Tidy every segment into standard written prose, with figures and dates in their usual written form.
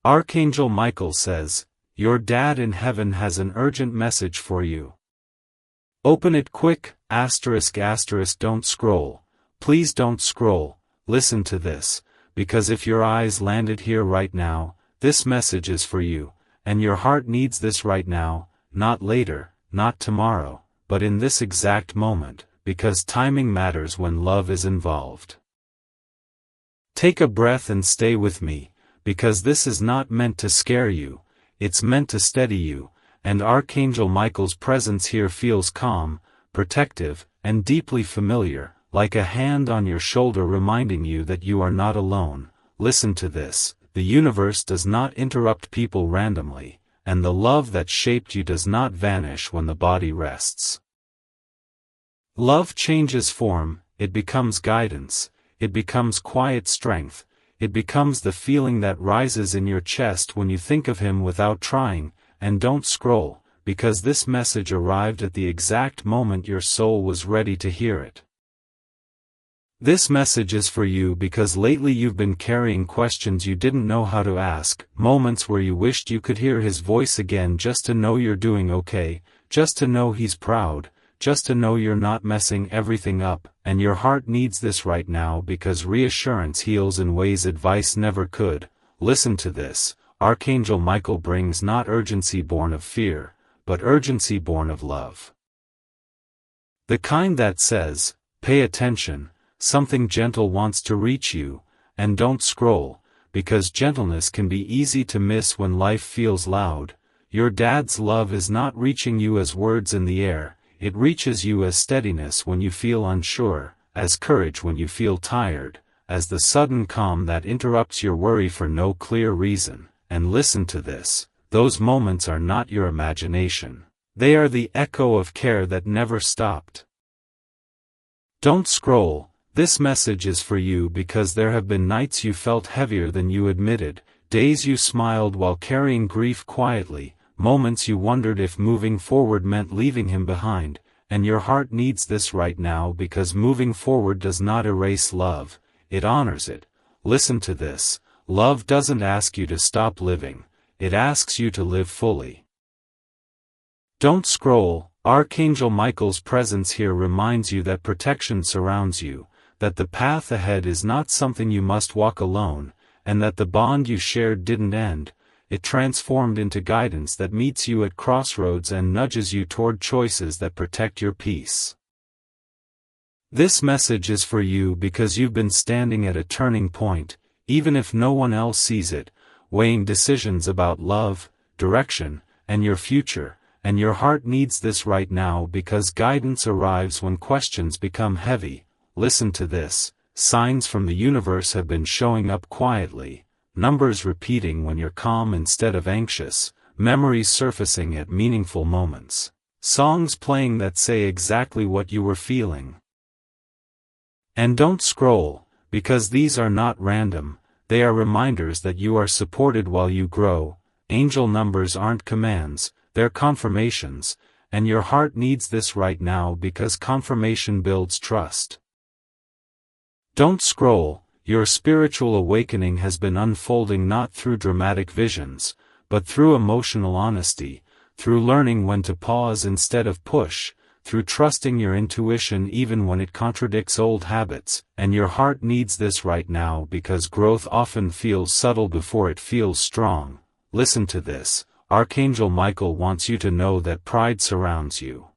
Archangel Michael says, your dad in heaven has an urgent message for you. Open it quick, ***, don't scroll. Please don't scroll, listen to this, because if your eyes landed here right now, this message is for you, and your heart needs this right now, not later, not tomorrow, but in this exact moment, because timing matters when love is involved. Take a breath and stay with me, because this is not meant to scare you, it's meant to steady you, and Archangel Michael's presence here feels calm, protective, and deeply familiar, like a hand on your shoulder reminding you that you are not alone. Listen to this, the universe does not interrupt people randomly, and the love that shaped you does not vanish when the body rests. Love changes form, it becomes guidance, it becomes quiet strength, it becomes the feeling that rises in your chest when you think of him without trying. And don't scroll, because this message arrived at the exact moment your soul was ready to hear it. This message is for you because lately you've been carrying questions you didn't know how to ask, moments where you wished you could hear his voice again just to know you're doing okay, just to know he's proud, just to know you're not messing everything up, and your heart needs this right now because reassurance heals in ways advice never could. Listen to this. Archangel Michael brings not urgency born of fear, but urgency born of love. The kind that says, pay attention, something gentle wants to reach you, and don't scroll, because gentleness can be easy to miss when life feels loud. Your dad's love is not reaching you as words in the air, it reaches you as steadiness when you feel unsure, as courage when you feel tired, as the sudden calm that interrupts your worry for no clear reason. And listen to this, those moments are not your imagination. They are the echo of care that never stopped. Don't scroll, this message is for you because there have been nights you felt heavier than you admitted, days you smiled while carrying grief quietly, moments you wondered if moving forward meant leaving him behind, and your heart needs this right now because moving forward does not erase love, it honors it. Listen to this. Love doesn't ask you to stop living, it asks you to live fully. Don't scroll, Archangel Michael's presence here reminds you that protection surrounds you, that the path ahead is not something you must walk alone, and that the bond you shared didn't end, it transformed into guidance that meets you at crossroads and nudges you toward choices that protect your peace. This message is for you because you've been standing at a turning point, even if no one else sees it, weighing decisions about love, direction, and your future, and your heart needs this right now because guidance arrives when questions become heavy. Listen to this, signs from the universe have been showing up quietly, numbers repeating when you're calm instead of anxious, memories surfacing at meaningful moments, songs playing that say exactly what you were feeling. And don't scroll, because these are not random, they are reminders that you are supported while you grow. Angel numbers aren't commands, they're confirmations, and your heart needs this right now because confirmation builds trust. Don't scroll, your spiritual awakening has been unfolding not through dramatic visions, but through emotional honesty, through learning when to pause instead of push, through trusting your intuition even when it contradicts old habits, and your heart needs this right now because growth often feels subtle before it feels strong. Listen to this, Archangel Michael wants you to know that pride surrounds you.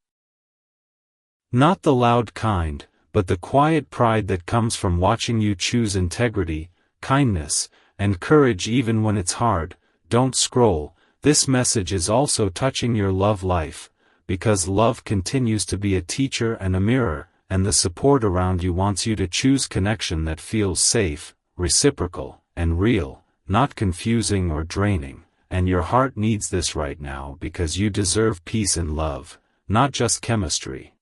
Not the loud kind, but the quiet pride that comes from watching you choose integrity, kindness, and courage even when it's hard. Don't scroll, this message is also touching your love life, because love continues to be a teacher and a mirror, and the support around you wants you to choose connection that feels safe, reciprocal, and real, not confusing or draining, and your heart needs this right now because you deserve peace and love, not just chemistry.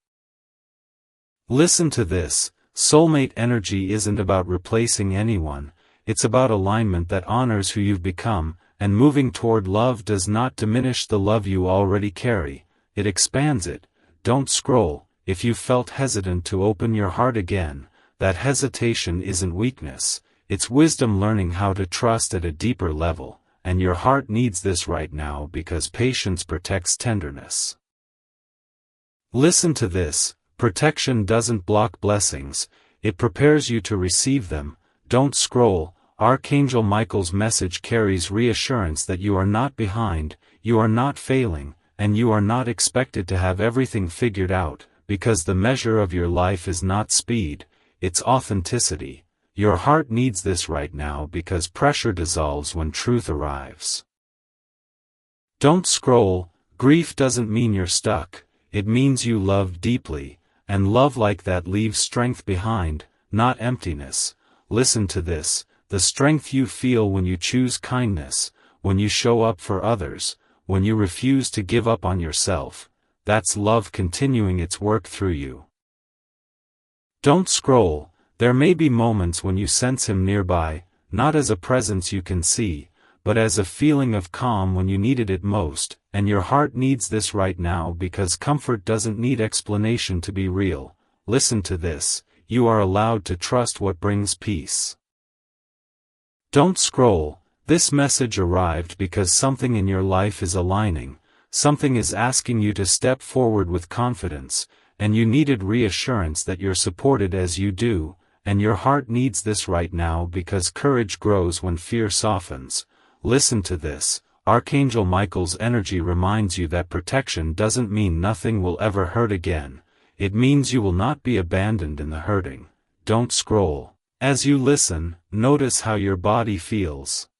Listen to this, soulmate energy isn't about replacing anyone, it's about alignment that honors who you've become, and moving toward love does not diminish the love you already carry, it expands it. Don't scroll, if you felt hesitant to open your heart again, that hesitation isn't weakness, it's wisdom learning how to trust at a deeper level, and your heart needs this right now because patience protects tenderness. Listen to this, protection doesn't block blessings, it prepares you to receive them. Don't scroll. Archangel Michael's message carries reassurance that you are not behind, you are not failing, and you are not expected to have everything figured out, because the measure of your life is not speed, it's authenticity. Your heart needs this right now because pressure dissolves when truth arrives. Don't scroll. Grief doesn't mean you're stuck, it means you love deeply, and love like that leaves strength behind, not emptiness. Listen to this, the strength you feel when you choose kindness, when you show up for others, when you refuse to give up on yourself, that's love continuing its work through you. Don't scroll. There may be moments when you sense him nearby, not as a presence you can see, but as a feeling of calm when you needed it most, and your heart needs this right now because comfort doesn't need explanation to be real. Listen to this, you are allowed to trust what brings peace. Don't scroll. This message arrived because something in your life is aligning, something is asking you to step forward with confidence, and you needed reassurance that you're supported as you do. And your heart needs this right now because courage grows when fear softens. Listen to this, Archangel Michael's energy reminds you that protection doesn't mean nothing will ever hurt again, it means you will not be abandoned in the hurting. Don't scroll. As you listen, notice how your body feels.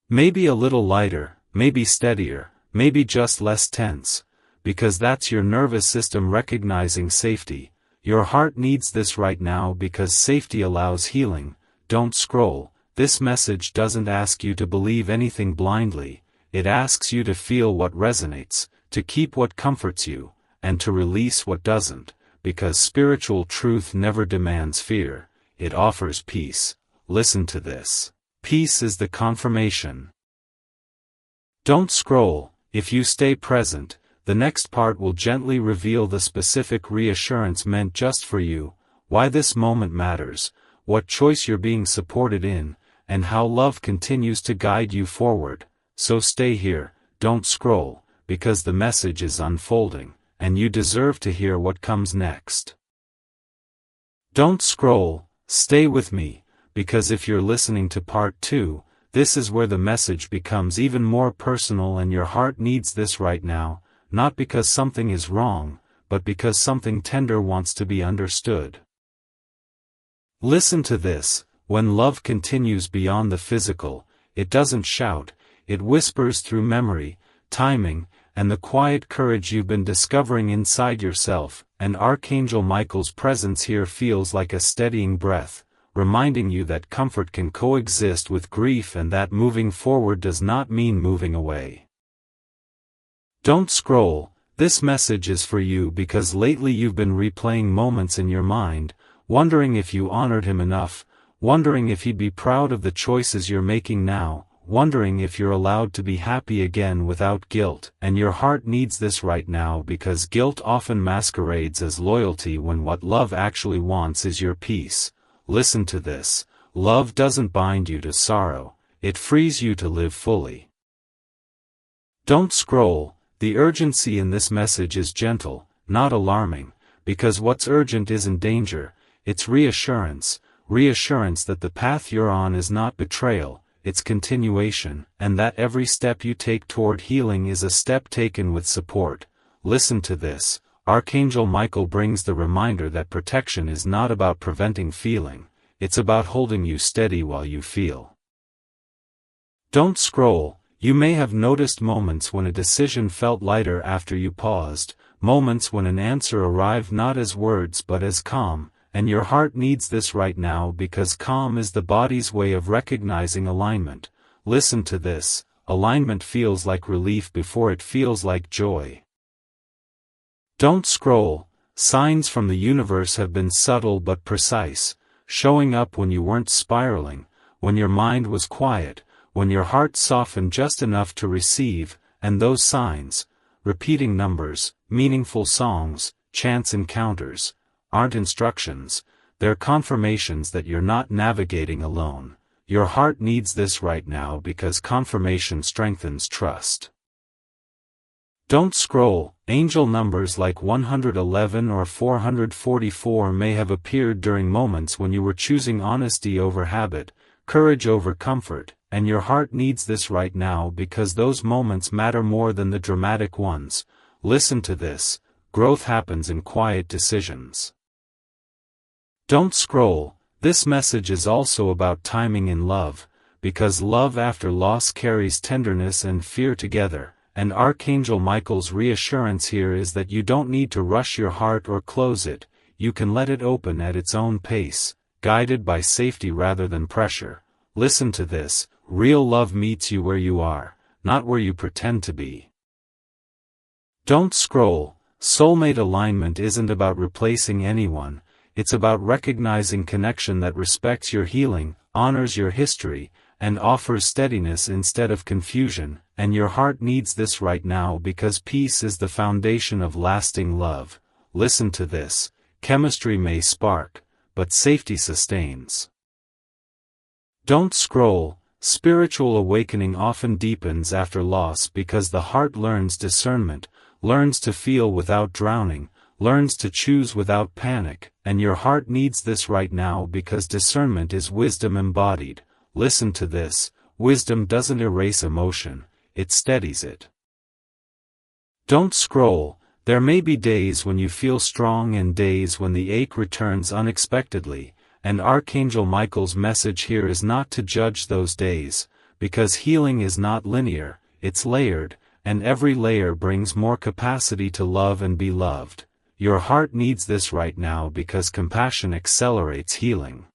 Maybe a little lighter, maybe steadier, maybe just less tense, because that's your nervous system recognizing safety. Your heart needs this right now because safety allows healing. Don't scroll. This message doesn't ask you to believe anything blindly, it asks you to feel what resonates, to keep what comforts you, and to release what doesn't, because spiritual truth never demands fear, it offers peace. Listen to this. Peace is the confirmation. Don't scroll. If you stay present, the next part will gently reveal the specific reassurance meant just for you, why this moment matters, what choice you're being supported in, and how love continues to guide you forward. So stay here, don't scroll, because the message is unfolding, and you deserve to hear what comes next. Don't scroll, stay with me, because if you're listening to part 2, this is where the message becomes even more personal and your heart needs this right now. Not because something is wrong, but because something tender wants to be understood. Listen to this, when love continues beyond the physical, it doesn't shout, it whispers through memory, timing, and the quiet courage you've been discovering inside yourself, and Archangel Michael's presence here feels like a steadying breath, reminding you that comfort can coexist with grief and that moving forward does not mean moving away. Don't scroll. This message is for you because lately you've been replaying moments in your mind, wondering if you honored him enough, wondering if he'd be proud of the choices you're making now, wondering if you're allowed to be happy again without guilt, and your heart needs this right now because guilt often masquerades as loyalty when what love actually wants is your peace. Listen to this, love doesn't bind you to sorrow, it frees you to live fully. Don't scroll. The urgency in this message is gentle, not alarming, because what's urgent isn't danger, it's reassurance that the path you're on is not betrayal, it's continuation, and that every step you take toward healing is a step taken with support. Listen to this, Archangel Michael brings the reminder that protection is not about preventing feeling, it's about holding you steady while you feel. Don't scroll. You may have noticed moments when a decision felt lighter after you paused, moments when an answer arrived not as words but as calm, and your heart needs this right now because calm is the body's way of recognizing alignment. Listen to this, alignment feels like relief before it feels like joy. Don't scroll. Signs from the universe have been subtle but precise, showing up when you weren't spiraling, when your mind was quiet, when your heart softened just enough to receive, and those signs, repeating numbers, meaningful songs, chance encounters, aren't instructions, they're confirmations that you're not navigating alone, Your heart needs this right now because confirmation strengthens trust. Don't scroll. Angel numbers like 111 or 444 may have appeared during moments when you were choosing honesty over habit, courage over comfort, and your heart needs this right now because those moments matter more than the dramatic ones. Listen to this. Growth happens in quiet decisions. Don't scroll. This message is also about timing in love, because love after loss carries tenderness and fear together. And Archangel Michael's reassurance here is that you don't need to rush your heart or close it, you can let it open at its own pace, guided by safety rather than pressure. Listen to this, real love meets you where you are, not where you pretend to be. Don't scroll. Soulmate alignment isn't about replacing anyone, it's about recognizing connection that respects your healing, honors your history, and offers steadiness instead of confusion, and your heart needs this right now because peace is the foundation of lasting love. Listen to this, chemistry may spark, but safety sustains. Don't scroll. Spiritual awakening often deepens after loss because the heart learns discernment, learns to feel without drowning, learns to choose without panic, and your heart needs this right now because discernment is wisdom embodied. Listen to this, wisdom doesn't erase emotion, it steadies it. Don't scroll. There may be days when you feel strong and days when the ache returns unexpectedly, and Archangel Michael's message here is not to judge those days, because healing is not linear, it's layered, and every layer brings more capacity to love and be loved. Your heart needs this right now because compassion accelerates healing.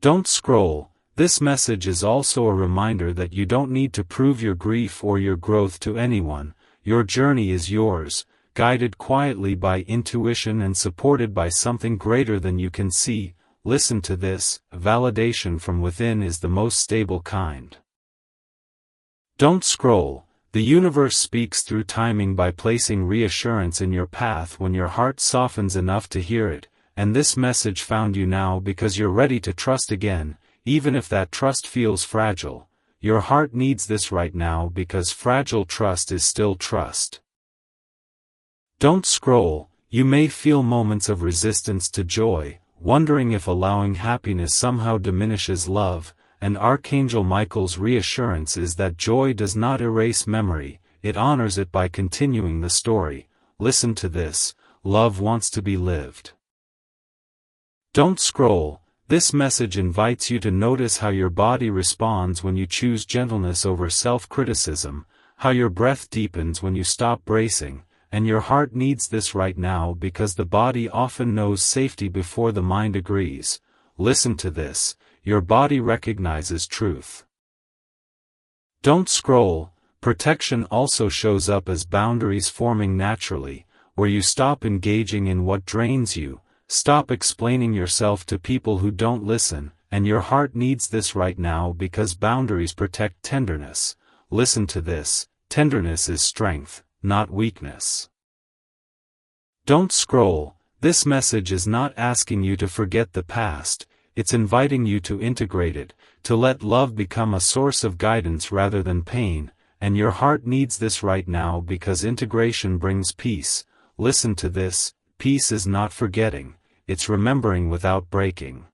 Don't scroll. This message is also a reminder that you don't need to prove your grief or your growth to anyone. Your journey is yours, guided quietly by intuition and supported by something greater than you can see. Listen to this, validation from within is the most stable kind. Don't scroll. The universe speaks through timing by placing reassurance in your path when your heart softens enough to hear it. And this message found you now because you're ready to trust again, even if that trust feels fragile. Your heart needs this right now because fragile trust is still trust. Don't scroll. You may feel moments of resistance to joy, wondering if allowing happiness somehow diminishes love, and Archangel Michael's reassurance is that joy does not erase memory, it honors it by continuing the story. Listen to this, love wants to be lived. Don't scroll. This message invites you to notice how your body responds when you choose gentleness over self-criticism, how your breath deepens when you stop bracing, and your heart needs this right now because the body often knows safety before the mind agrees. Listen to this, your body recognizes truth. Don't scroll. Protection also shows up as boundaries forming naturally, where you stop engaging in what drains you, stop explaining yourself to people who don't listen, and your heart needs this right now because boundaries protect tenderness. Listen to this, tenderness is strength, not weakness. Don't scroll. This message is not asking you to forget the past, it's inviting you to integrate it, to let love become a source of guidance rather than pain, and your heart needs this right now because integration brings peace. Listen to this, peace is not forgetting, it's remembering without breaking.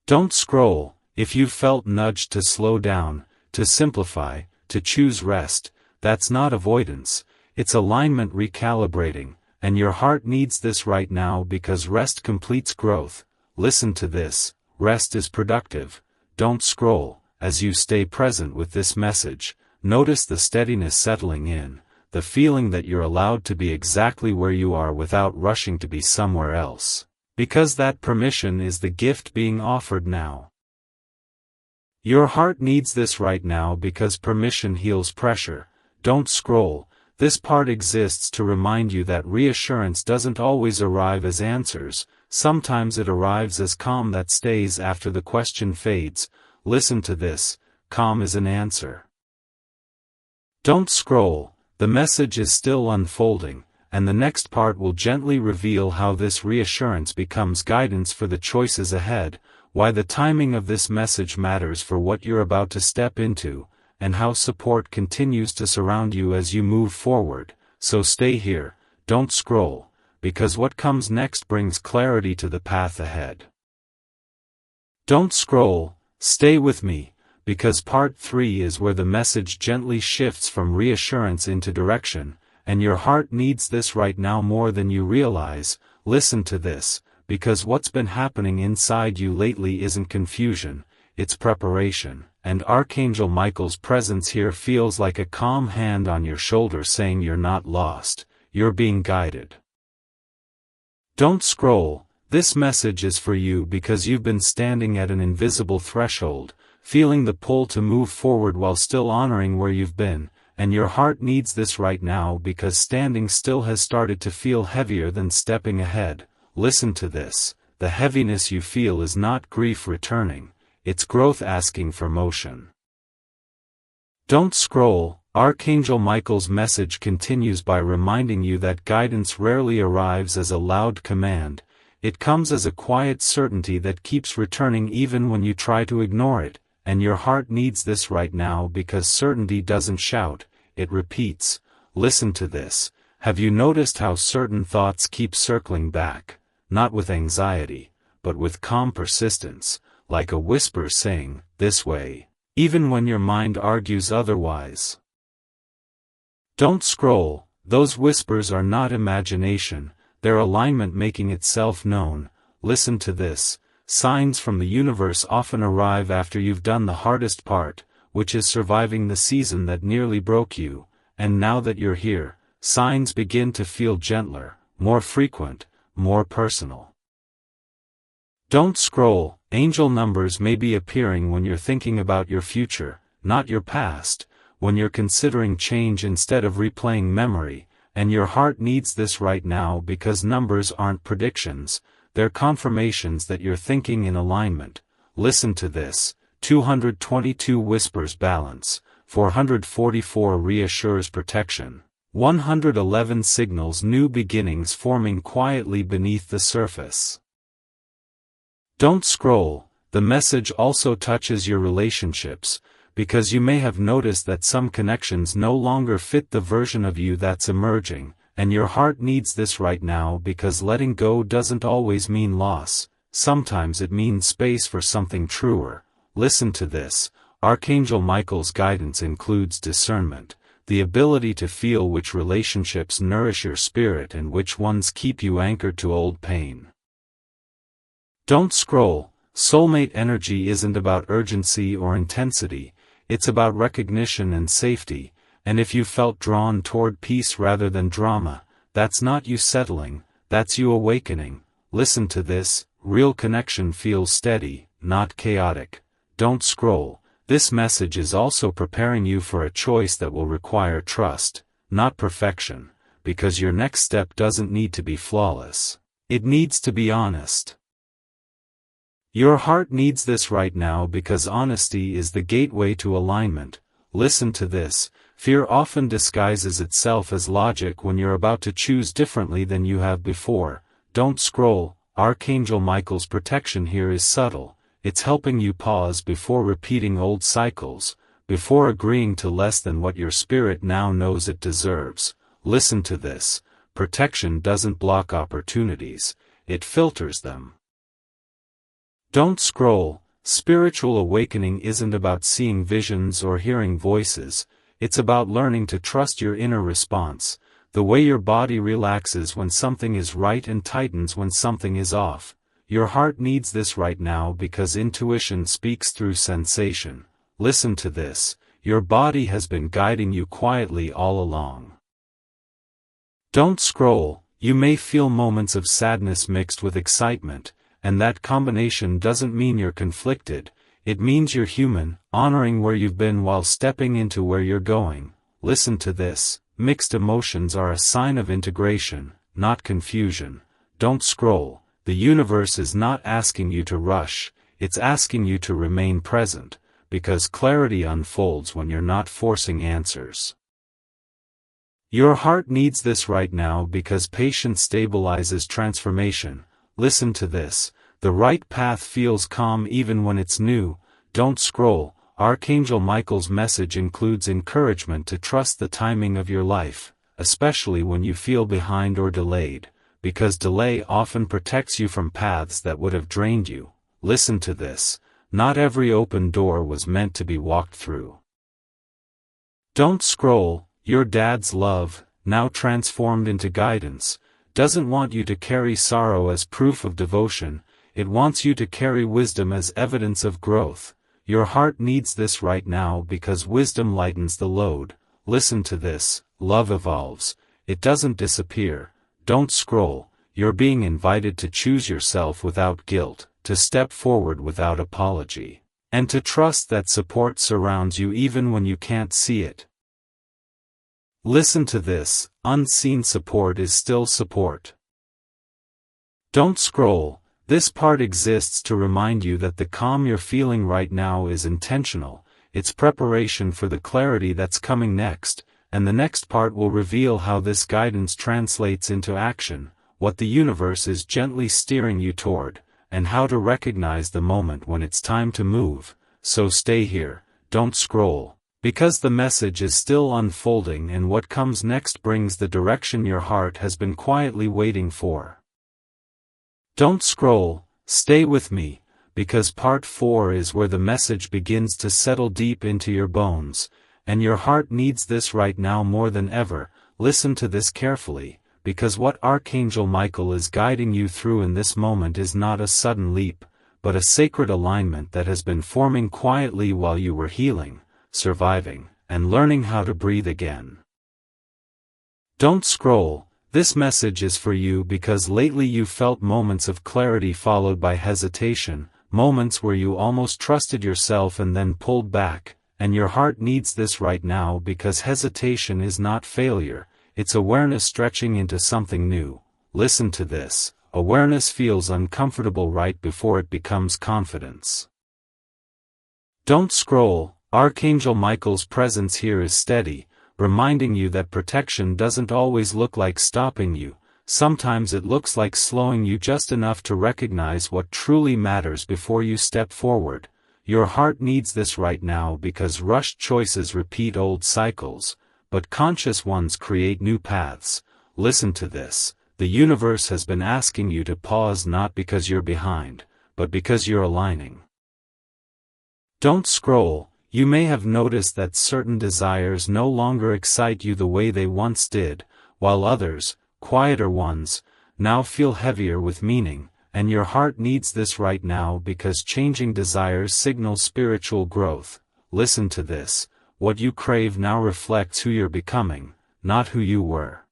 Don't scroll. If you've felt nudged to slow down, to simplify, to choose rest, that's not avoidance, it's alignment recalibrating, and your heart needs this right now because rest completes growth. Listen to this, rest is productive. Don't scroll. As you stay present with this message, notice the steadiness settling in, the feeling that you're allowed to be exactly where you are without rushing to be somewhere else. Because that permission is the gift being offered now. Your heart needs this right now because permission heals pressure. Don't scroll. This part exists to remind you that reassurance doesn't always arrive as answers, sometimes it arrives as calm that stays after the question fades. Listen to this, calm is an answer. Don't scroll. The message is still unfolding, and the next part will gently reveal how this reassurance becomes guidance for the choices ahead. why the timing of this message matters for what you're about to step into, and how support continues to surround you as you move forward. So stay here, don't scroll, because what comes next brings clarity to the path ahead. Don't scroll, stay with me, because part 3 is where the message gently shifts from reassurance into direction, and your heart needs this right now more than you realize. Listen to this, because what's been happening inside you lately isn't confusion, it's preparation, and Archangel Michael's presence here feels like a calm hand on your shoulder saying you're not lost, you're being guided. Don't scroll, this message is for you because you've been standing at an invisible threshold, feeling the pull to move forward while still honoring where you've been, and your heart needs this right now because standing still has started to feel heavier than stepping ahead. Listen to this, the heaviness you feel is not grief returning, it's growth asking for motion. Don't scroll, Archangel Michael's message continues by reminding you that guidance rarely arrives as a loud command, it comes as a quiet certainty that keeps returning even when you try to ignore it, and your heart needs this right now because certainty doesn't shout, it repeats. Listen to this, have you noticed how certain thoughts keep circling back, not with anxiety, but with calm persistence, like a whisper saying, this way, even when your mind argues otherwise? Don't scroll, those whispers are not imagination, they're alignment making itself known. Listen to this, signs from the universe often arrive after you've done the hardest part, which is surviving the season that nearly broke you, and now that you're here, signs begin to feel gentler, more frequent, more personal. Don't scroll, angel numbers may be appearing when you're thinking about your future, not your past, when you're considering change instead of replaying memory, and your heart needs this right now because numbers aren't predictions, they're confirmations that you're thinking in alignment. Listen to this, 222 whispers balance, 444 reassures protection, 111 signals new beginnings forming quietly beneath the surface. Don't scroll, the message also touches your relationships, because you may have noticed that some connections no longer fit the version of you that's emerging, and your heart needs this right now because letting go doesn't always mean loss, sometimes it means space for something truer. Listen to this, Archangel Michael's guidance includes discernment, the ability to feel which relationships nourish your spirit and which ones keep you anchored to old pain. Don't scroll, soulmate energy isn't about urgency or intensity, it's about recognition and safety, and if you felt drawn toward peace rather than drama, that's not you settling, that's you awakening. Listen to this, real connection feels steady, not chaotic. Don't scroll, this message is also preparing you for a choice that will require trust, not perfection, because your next step doesn't need to be flawless. It needs to be honest. Your heart needs this right now because honesty is the gateway to alignment. Listen to this, fear often disguises itself as logic when you're about to choose differently than you have before. Don't scroll, Archangel Michael's protection here is subtle, it's helping you pause before repeating old cycles, before agreeing to less than what your spirit now knows it deserves. Listen to this, protection doesn't block opportunities, it filters them. Don't scroll, spiritual awakening isn't about seeing visions or hearing voices, it's about learning to trust your inner response, the way your body relaxes when something is right and tightens when something is off. Your heart needs this right now because intuition speaks through sensation. Listen to this, your body has been guiding you quietly all along. Don't scroll, you may feel moments of sadness mixed with excitement, and that combination doesn't mean you're conflicted, it means you're human, honoring where you've been while stepping into where you're going. Listen to this, mixed emotions are a sign of integration, not confusion. Don't scroll, the universe is not asking you to rush, it's asking you to remain present, because clarity unfolds when you're not forcing answers. Your heart needs this right now because patience stabilizes transformation. Listen to this, The right path feels calm even when it's new. Don't scroll. Archangel Michael's message includes encouragement to trust the timing of your life, especially when you feel behind or delayed, because delay often protects you from paths that would have drained you. Listen to this. Not every open door was meant to be walked through. Don't scroll. Your dad's love, now transformed into guidance, doesn't want you to carry sorrow as proof of devotion. It wants you to carry wisdom as evidence of growth. Your heart needs this right now because wisdom lightens the load. Listen to this. Love evolves. It doesn't disappear. Don't scroll. You're being invited to choose yourself without guilt, to step forward without apology, and to trust that support surrounds you even when you can't see it. Listen to this. Unseen support is still support. Don't scroll. This part exists to remind you that the calm you're feeling right now is intentional. It's preparation for the clarity that's coming next, and the next part will reveal how this guidance translates into action, what the universe is gently steering you toward, and how to recognize the moment when it's time to move. So stay here, don't scroll, because the message is still unfolding and what comes next brings the direction your heart has been quietly waiting for. Don't scroll, stay with me, because part 4 is where the message begins to settle deep into your bones, and your heart needs this right now more than ever. Listen to this carefully, because what Archangel Michael is guiding you through in this moment is not a sudden leap, but a sacred alignment that has been forming quietly while you were healing, surviving, and learning how to breathe again. Don't scroll. This message is for you because lately you felt moments of clarity followed by hesitation, moments where you almost trusted yourself and then pulled back, and your heart needs this right now because hesitation is not failure, it's awareness stretching into something new. Listen to this. Awareness feels uncomfortable right before it becomes confidence. Don't scroll. Archangel Michael's presence here is steady, reminding you that protection doesn't always look like stopping you. Sometimes it looks like slowing you just enough to recognize what truly matters before you step forward. Your heart needs this right now because rushed choices repeat old cycles, but conscious ones create new paths. Listen to this. The universe has been asking you to pause not because you're behind, but because you're aligning. Don't scroll. You may have noticed that certain desires no longer excite you the way they once did, while others, quieter ones, now feel heavier with meaning, and your heart needs this right now because changing desires signal spiritual growth. Listen to this. What you crave now reflects who you're becoming, not who you were.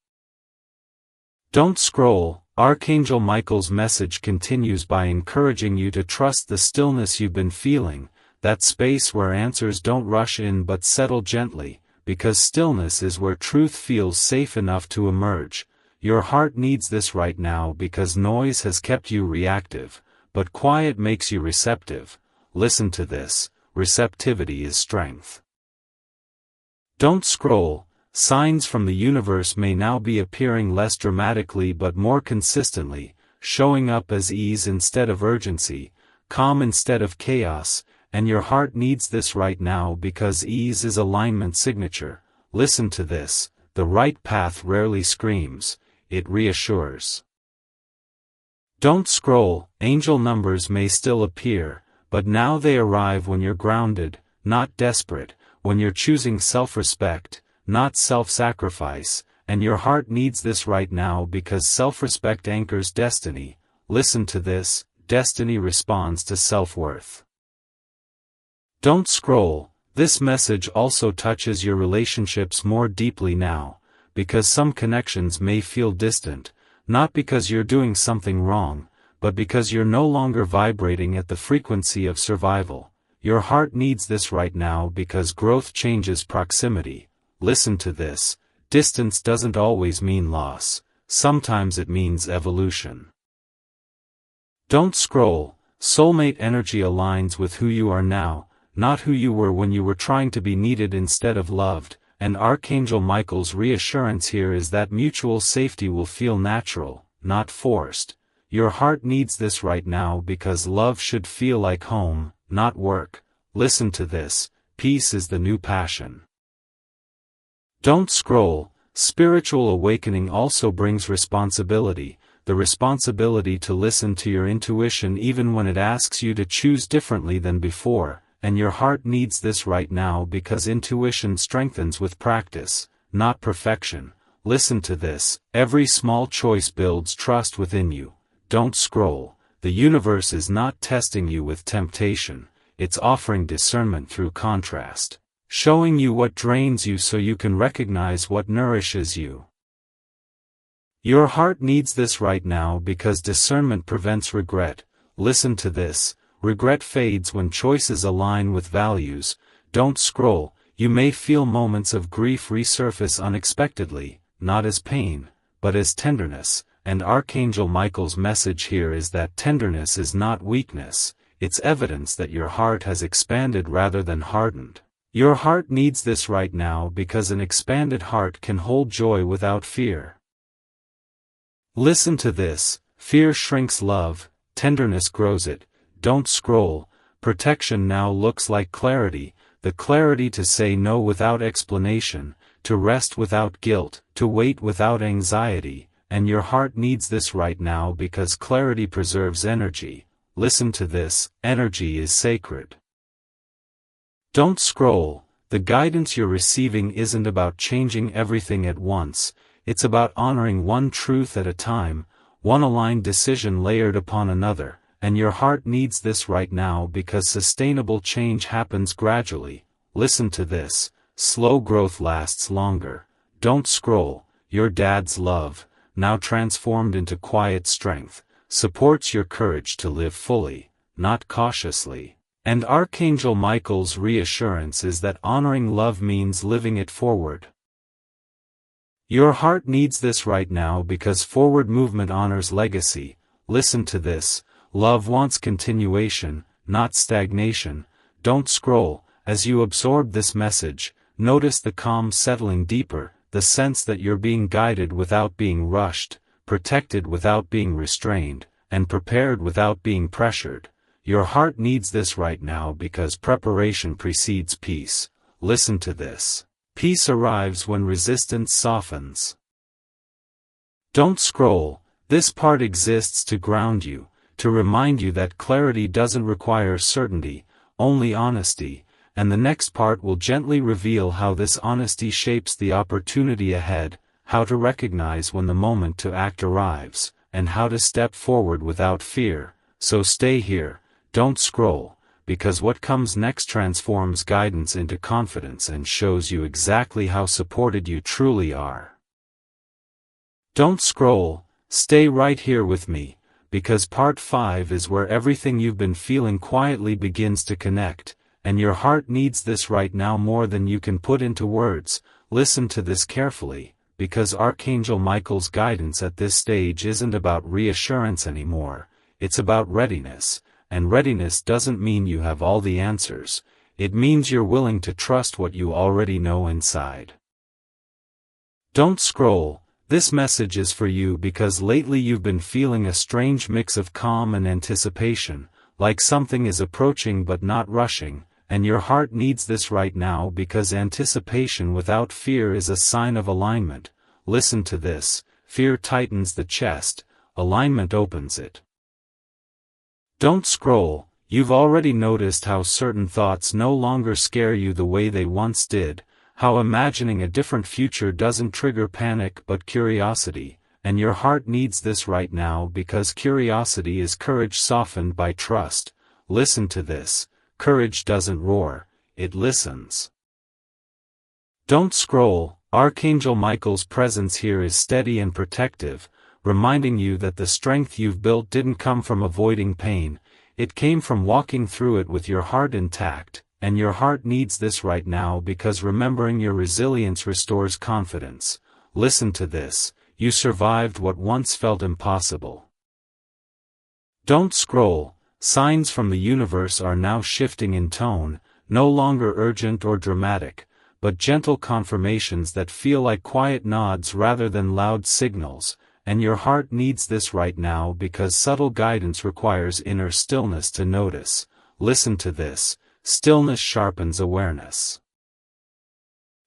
Don't scroll. Archangel Michael's message continues by encouraging you to trust the stillness you've been feeling, that space where answers don't rush in but settle gently, because stillness is where truth feels safe enough to emerge. Your heart needs this right now because noise has kept you reactive, but quiet makes you receptive. Listen to this. Receptivity is strength. Don't scroll. Signs from the universe may now be appearing less dramatically but more consistently, showing up as ease instead of urgency, calm instead of chaos, and your heart needs this right now because ease is alignment signature. Listen to this. The right path rarely screams, it reassures. Don't scroll. Angel numbers may still appear, but now they arrive when you're grounded, not desperate, when you're choosing self-respect, not self-sacrifice, and your heart needs this right now because self-respect anchors destiny. Listen to this. Destiny responds to self-worth. Don't scroll. This message also touches your relationships more deeply now, because some connections may feel distant, not because you're doing something wrong, but because you're no longer vibrating at the frequency of survival. Your heart needs this right now because growth changes proximity. Listen to this. Distance doesn't always mean loss. Sometimes it means evolution. Don't scroll. Soulmate energy aligns with who you are now, not who you were when you were trying to be needed instead of loved, and Archangel Michael's reassurance here is that mutual safety will feel natural, not forced. your heart needs this right now because love should feel like home, not work. Listen to this, peace is the new passion. Don't scroll. Spiritual awakening also brings responsibility, the responsibility to listen to your intuition even when it asks you to choose differently than before, and your heart needs this right now because intuition strengthens with practice, not perfection. Listen to this, every small choice builds trust within you. Don't scroll. The universe is not testing you with temptation, it's offering discernment through contrast, showing you what drains you so you can recognize what nourishes you. Your heart needs this right now because discernment prevents regret. Listen to this, regret fades when choices align with values. Don't scroll. You may feel moments of grief resurface unexpectedly, not as pain, but as tenderness, and Archangel Michael's message here is that tenderness is not weakness, it's evidence that your heart has expanded rather than hardened. Your heart needs this right now because an expanded heart can hold joy without fear. Listen to this, fear shrinks love, tenderness grows it. Don't scroll. Protection now looks like clarity, the clarity to say no without explanation, to rest without guilt, to wait without anxiety, and your heart needs this right now because clarity preserves energy. Listen to this, energy is sacred. Don't scroll. The guidance you're receiving isn't about changing everything at once, it's about honoring one truth at a time, one aligned decision layered upon another, and your heart needs this right now because sustainable change happens gradually. Listen to this, slow growth lasts longer. Don't scroll. Your dad's love, now transformed into quiet strength, supports your courage to live fully, not cautiously. And Archangel Michael's reassurance is that honoring love means living it forward. Your heart needs this right now because forward movement honors legacy. Listen to this, love wants continuation, not stagnation. Don't scroll. As you absorb this message, notice the calm settling deeper, the sense that you're being guided without being rushed, protected without being restrained, and prepared without being pressured. Your heart needs this right now because preparation precedes peace. Listen to this. Peace arrives when resistance softens. Don't scroll. This part exists to ground you, to remind you that clarity doesn't require certainty, only honesty, and the next part will gently reveal how this honesty shapes the opportunity ahead, how to recognize when the moment to act arrives, and how to step forward without fear. So stay here, don't scroll, because what comes next transforms guidance into confidence and shows you exactly how supported you truly are. Don't scroll, stay right here with me, because part 5 is where everything you've been feeling quietly begins to connect, and your heart needs this right now more than you can put into words. Listen to this carefully, because Archangel Michael's guidance at this stage isn't about reassurance anymore, it's about readiness. And readiness doesn't mean you have all the answers, it means you're willing to trust what you already know inside. Don't scroll. This message is for you because lately you've been feeling a strange mix of calm and anticipation, like something is approaching but not rushing, and your heart needs this right now because anticipation without fear is a sign of alignment. Listen to this, fear tightens the chest, alignment opens it. Don't scroll. You've already noticed how certain thoughts no longer scare you the way they once did, how imagining a different future doesn't trigger panic but curiosity, and your heart needs this right now because curiosity is courage softened by trust. Listen to this, courage doesn't roar, it listens. Don't scroll. Archangel Michael's presence here is steady and protective, reminding you that the strength you've built didn't come from avoiding pain, it came from walking through it with your heart intact, and your heart needs this right now because remembering your resilience restores confidence. Listen to this, you survived what once felt impossible. Don't scroll. Signs from the universe are now shifting in tone, no longer urgent or dramatic, but gentle confirmations that feel like quiet nods rather than loud signals, and your heart needs this right now because subtle guidance requires inner stillness to notice. Listen to this. Stillness sharpens awareness.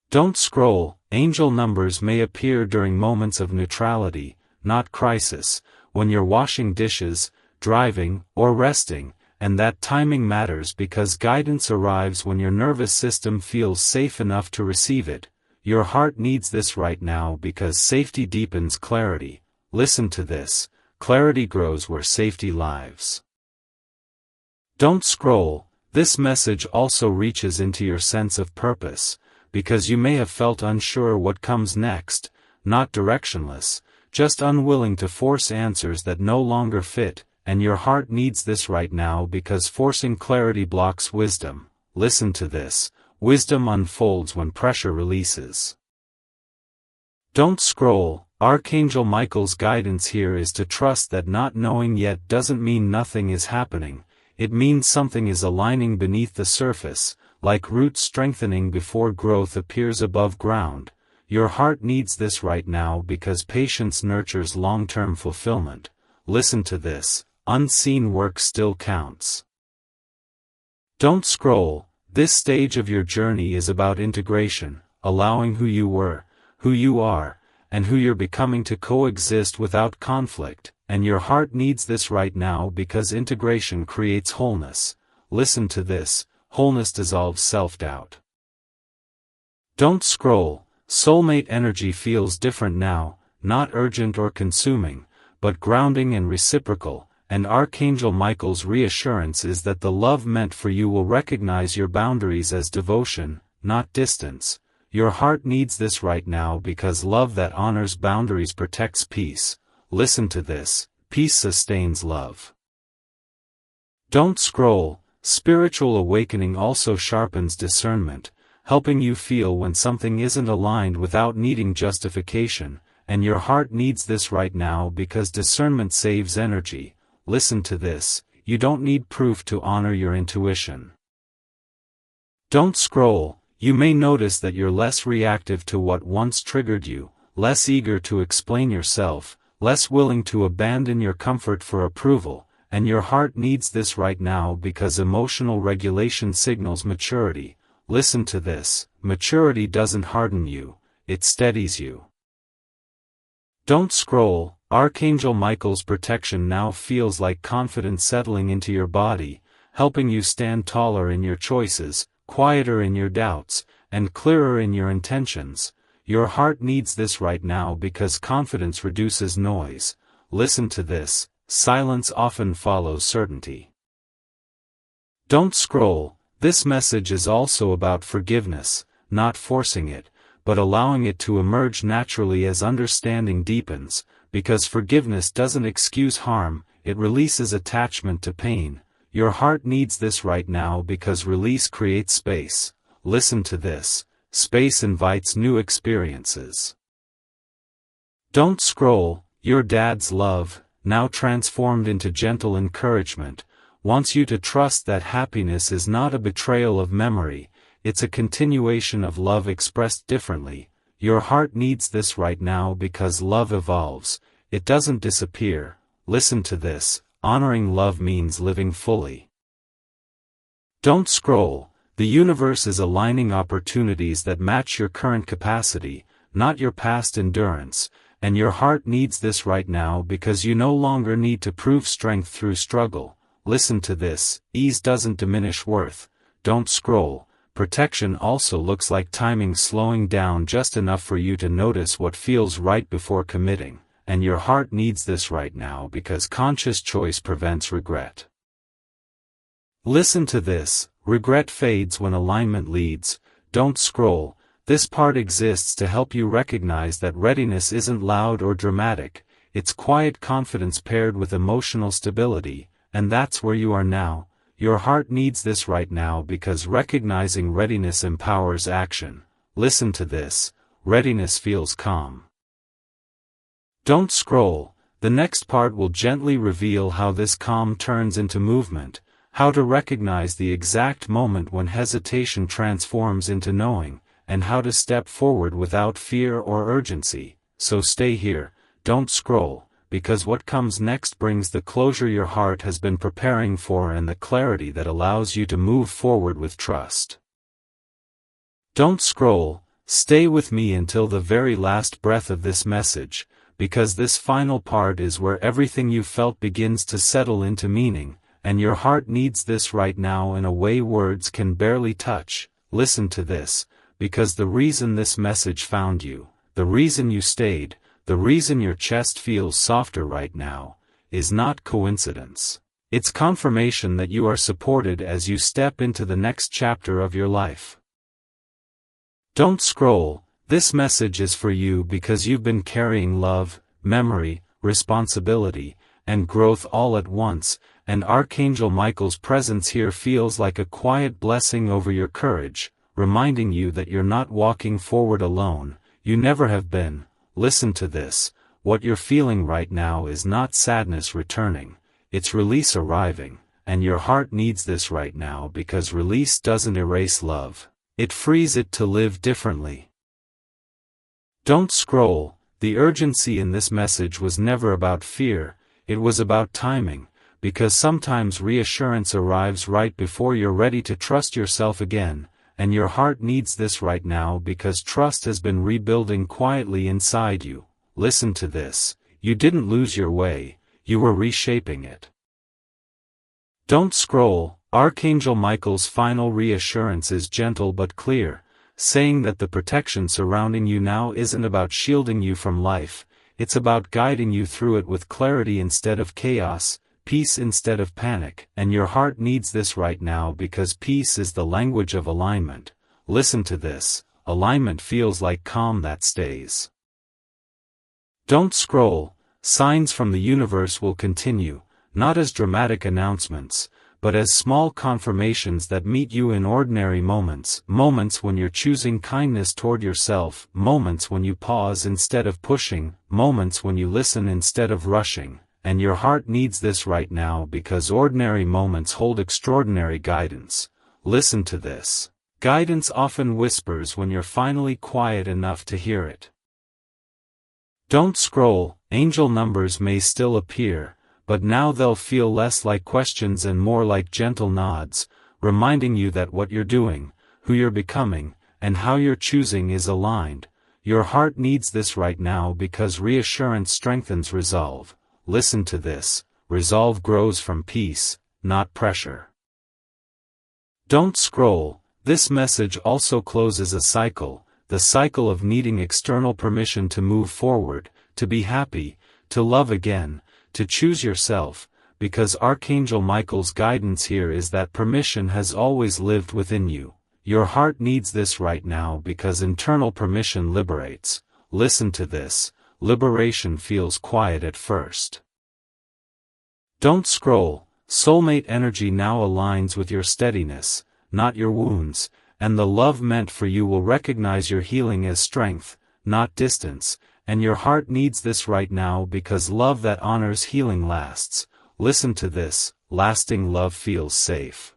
Don't scroll. Angel numbers may appear during moments of neutrality, not crisis, when you're washing dishes, driving, or resting, and that timing matters because guidance arrives when your nervous system feels safe enough to receive it. Your heart needs this right now because safety deepens clarity. Listen to this. Clarity grows where safety lives. Don't scroll. This message also reaches into your sense of purpose, because you may have felt unsure what comes next, not directionless, just unwilling to force answers that no longer fit, and your heart needs this right now because forcing clarity blocks wisdom. Listen to this. Wisdom unfolds when pressure releases. Don't scroll. Archangel Michael's guidance here is to trust that not knowing yet doesn't mean nothing is happening. It means something is aligning beneath the surface, like roots strengthening before growth appears above ground. Your heart needs this right now because patience nurtures long-term fulfillment. Listen to this. Unseen work still counts. Don't scroll. This stage of your journey is about integration, allowing who you were, who you are, and who you're becoming to coexist without conflict, and your heart needs this right now because integration creates wholeness. Listen to this. Wholeness dissolves self-doubt. Don't scroll. Soulmate energy feels different now, not urgent or consuming, but grounding and reciprocal, and Archangel Michael's reassurance is that the love meant for you will recognize your boundaries as devotion, not distance. Your heart needs this right now because love that honors boundaries protects peace. Listen to this. Peace sustains love. Don't scroll. Spiritual awakening also sharpens discernment, helping you feel when something isn't aligned without needing justification, and your heart needs this right now because discernment saves energy. Listen to this. You don't need proof to honor your intuition. Don't scroll. You may notice that you're less reactive to what once triggered you, less eager to explain yourself, less willing to abandon your comfort for approval, and your heart needs this right now because emotional regulation signals maturity. Listen to this. Maturity doesn't harden you, it steadies you. Don't scroll. Archangel Michael's protection now feels like confidence settling into your body, helping you stand taller in your choices, quieter in your doubts, and clearer in your intentions. Your heart needs this right now because confidence reduces noise. Listen to this. Silence often follows certainty. Don't scroll. This message is also about forgiveness, not forcing it, but allowing it to emerge naturally as understanding deepens, because forgiveness doesn't excuse harm, it releases attachment to pain. Your heart needs this right now because release creates space. Listen to this. Space invites new experiences. Don't scroll. Your dad's love, now transformed into gentle encouragement, wants you to trust that happiness is not a betrayal of memory, it's a continuation of love expressed differently. Your heart needs this right now because love evolves, it doesn't disappear. Listen to this. Honoring love means living fully. Don't scroll. The universe is aligning opportunities that match your current capacity, not your past endurance, and your heart needs this right now because you no longer need to prove strength through struggle. Listen to this. Ease doesn't diminish worth. Don't scroll. Protection also looks like timing slowing down just enough for you to notice what feels right before committing, and your heart needs this right now because conscious choice prevents regret. Listen to this. Regret fades when alignment leads. Don't scroll. This part exists to help you recognize that readiness isn't loud or dramatic, it's quiet confidence paired with emotional stability, and that's where you are now. Your heart needs this right now because recognizing readiness empowers action. Listen to this. Readiness feels calm. Don't scroll. The next part will gently reveal how this calm turns into movement, how to recognize the exact moment when hesitation transforms into knowing, and how to step forward without fear or urgency. So stay here. don't scroll, because what comes next brings the closure your heart has been preparing for and the clarity that allows you to move forward with trust. Don't scroll, stay with me until the very last breath of this message, because this final part is where everything you felt begins to settle into meaning, and your heart needs this right now in a way words can barely touch. Listen to this, because the reason this message found you, the reason you stayed, the reason your chest feels softer right now, is not coincidence. It's confirmation that you are supported as you step into the next chapter of your life. Don't scroll, this message is for you because you've been carrying love, memory, responsibility, and growth all at once, and Archangel Michael's presence here feels like a quiet blessing over your courage, reminding you that you're not walking forward alone, you never have been. Listen to this, what you're feeling right now is not sadness returning, it's release arriving, and your heart needs this right now because release doesn't erase love, it frees it to live differently. Don't scroll, the urgency in this message was never about fear, it was about timing, because sometimes reassurance arrives right before you're ready to trust yourself again. And your heart needs this right now because trust has been rebuilding quietly inside you. Listen to this, you didn't lose your way, you were reshaping it. Don't scroll, Archangel Michael's final reassurance is gentle but clear, saying that the protection surrounding you now isn't about shielding you from life, it's about guiding you through it with clarity instead of chaos, peace instead of panic, and your heart needs this right now because peace is the language of alignment. Listen to this, alignment feels like calm that stays. Don't scroll, signs from the universe will continue, not as dramatic announcements, but as small confirmations that meet you in ordinary moments, moments when you're choosing kindness toward yourself, moments when you pause instead of pushing, moments when you listen instead of rushing. And your heart needs this right now because ordinary moments hold extraordinary guidance. Listen to this. Guidance often whispers when you're finally quiet enough to hear it. Don't scroll, angel numbers may still appear, but now they'll feel less like questions and more like gentle nods, reminding you that what you're doing, who you're becoming, and how you're choosing is aligned. Your heart needs this right now because reassurance strengthens resolve. Listen to this, resolve grows from peace, not pressure. Don't scroll, this message also closes a cycle, the cycle of needing external permission to move forward, to be happy, to love again, to choose yourself, because Archangel Michael's guidance here is that permission has always lived within you. Your heart needs this right now because internal permission liberates. Listen to this. Liberation feels quiet at first. Don't scroll, soulmate energy now aligns with your steadiness, not your wounds, and the love meant for you will recognize your healing as strength, not distance, and your heart needs this right now because love that honors healing lasts. Listen to this, lasting love feels safe.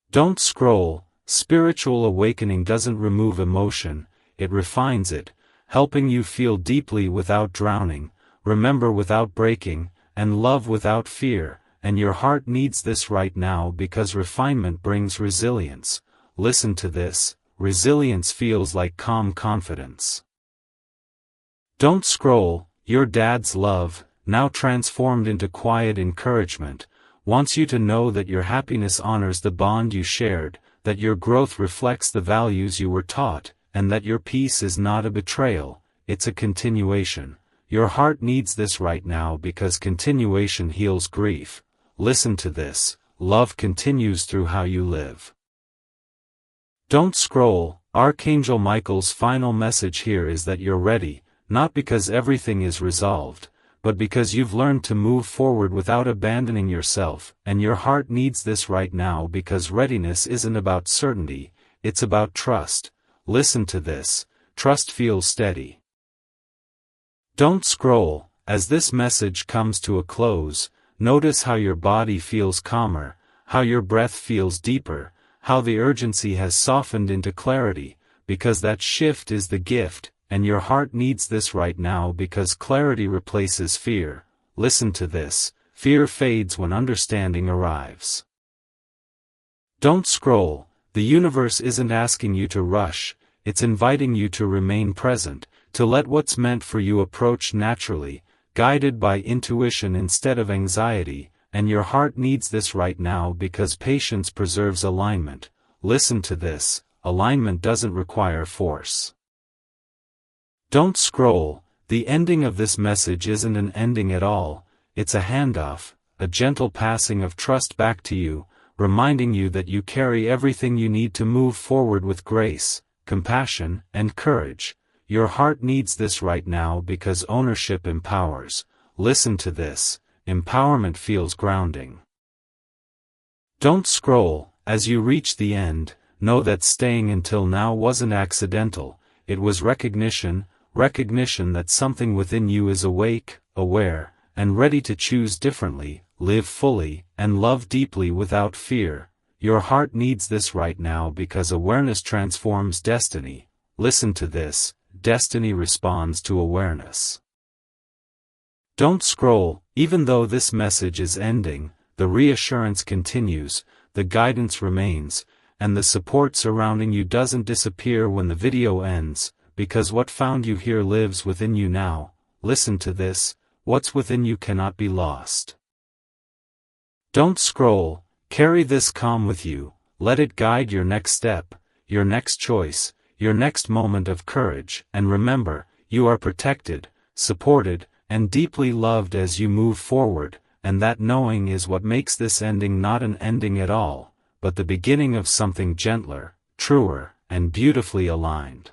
Don't scroll, spiritual awakening doesn't remove emotion, it refines it, helping you feel deeply without drowning, remember without breaking, and love without fear, and your heart needs this right now because refinement brings resilience. Listen to this, resilience feels like calm confidence. Don't scroll, your dad's love, now transformed into quiet encouragement, wants you to know that your happiness honors the bond you shared, that your growth reflects the values you were taught, and that your peace is not a betrayal, it's a continuation. Your heart needs this right now because continuation heals grief. Listen to this, love continues through how you live. Don't scroll, Archangel Michael's final message here is that you're ready, not because everything is resolved, but because you've learned to move forward without abandoning yourself, and your heart needs this right now because readiness isn't about certainty, it's about trust. Listen to this, trust feels steady. Don't scroll, as this message comes to a close, notice how your body feels calmer, how your breath feels deeper, how the urgency has softened into clarity, because that shift is the gift, and your heart needs this right now because clarity replaces fear. Listen to this, fear fades when understanding arrives. Don't scroll. The universe isn't asking you to rush, it's inviting you to remain present, to let what's meant for you approach naturally, guided by intuition instead of anxiety, and your heart needs this right now because patience preserves alignment. Listen to this, alignment doesn't require force. Don't scroll. The ending of this message isn't an ending at all, it's a handoff, a gentle passing of trust back to you, reminding you that you carry everything you need to move forward with grace, compassion, and courage. Your heart needs this right now because ownership empowers. Listen to this, empowerment feels grounding. Don't scroll. As you reach the end, know that staying until now wasn't accidental, it was recognition that something within you is awake, aware, and ready to choose differently, live fully, and love deeply without fear. Your heart needs this right now because awareness transforms destiny. Listen to this, destiny responds to awareness. Don't scroll. Even though this message is ending, the reassurance continues, the guidance remains, and the support surrounding you doesn't disappear when the video ends, because what found you here lives within you now. Listen to this, what's within you cannot be lost. Don't scroll. Carry this calm with you, let it guide your next step, your next choice, your next moment of courage, and remember, you are protected, supported, and deeply loved as you move forward, and that knowing is what makes this ending not an ending at all, but the beginning of something gentler, truer, and beautifully aligned.